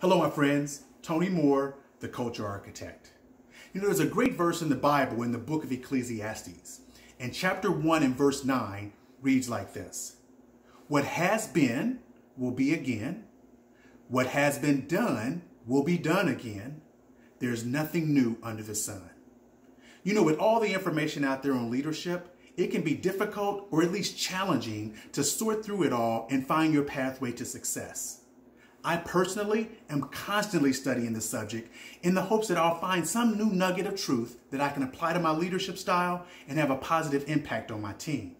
Hello, my friends. Tony Moore, the Culture Architect. You know, there's a great verse in the Bible in the book of Ecclesiastes. And chapter 1 and verse 9 reads like this. What has been will be again. What has been done will be done again. There's nothing new under the sun. You know, with all the information out there on leadership, it can be difficult or at least challenging to sort through it all and find your pathway to success. I personally am constantly studying the subject in the hopes that I'll find some new nugget of truth that I can apply to my leadership style and have a positive impact on my team.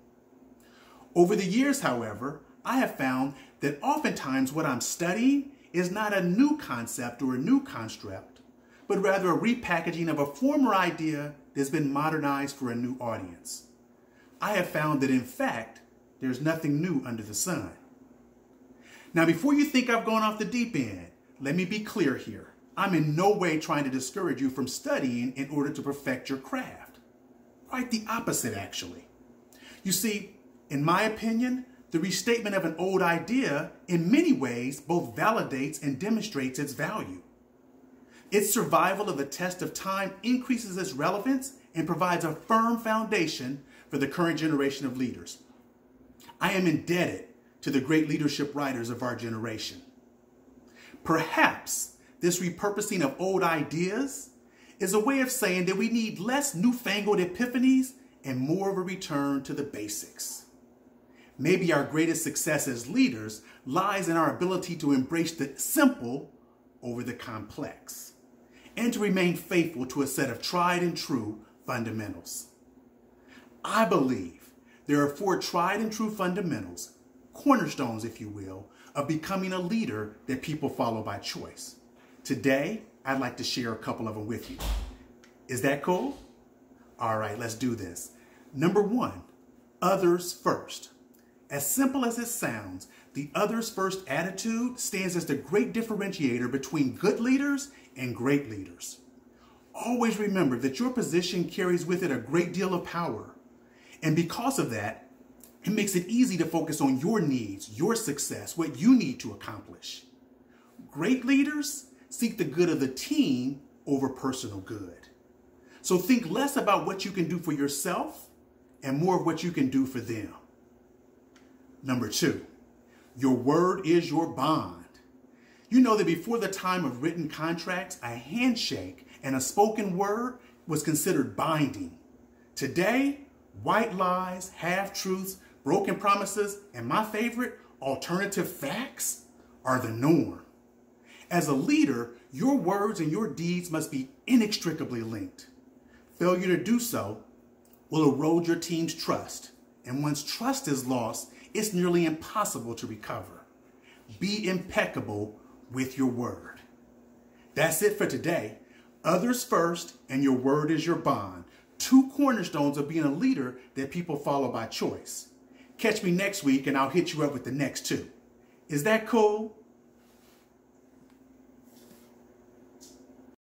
Over the years, however, I have found that oftentimes what I'm studying is not a new concept or a new construct, but rather a repackaging of a former idea that's been modernized for a new audience. I have found that, in fact, there's nothing new under the sun. Now, before you think I've gone off the deep end, let me be clear here. I'm in no way trying to discourage you from studying in order to perfect your craft. Quite the opposite, actually. You see, in my opinion, the restatement of an old idea in many ways both validates and demonstrates its value. Its survival of the test of time increases its relevance and provides a firm foundation for the current generation of leaders. I am indebted to the great leadership writers of our generation. Perhaps this repurposing of old ideas is a way of saying that we need less newfangled epiphanies and more of a return to the basics. Maybe our greatest success as leaders lies in our ability to embrace the simple over the complex and to remain faithful to a set of tried and true fundamentals. I believe there are 4 tried and true fundamentals, cornerstones, if you will, of becoming a leader that people follow by choice. Today, I'd like to share a couple of them with you. Is that cool? All right, let's do this. Number 1, others first. As simple as it sounds, the others first attitude stands as the great differentiator between good leaders and great leaders. Always remember that your position carries with it a great deal of power. And because of that, it makes it easy to focus on your needs, your success, what you need to accomplish. Great leaders seek the good of the team over personal good. So think less about what you can do for yourself and more of what you can do for them. Number 2, your word is your bond. You know that before the time of written contracts, a handshake and a spoken word was considered binding. Today, white lies, half-truths, broken promises, and my favorite, alternative facts are the norm. As a leader, your words and your deeds must be inextricably linked. Failure to do so will erode your team's trust. And once trust is lost, it's nearly impossible to recover. Be impeccable with your word. That's it for today. Others first, and your word is your bond. 2 cornerstones of being a leader that people follow by choice. Catch me next week and I'll hit you up with the next 2. Is that cool?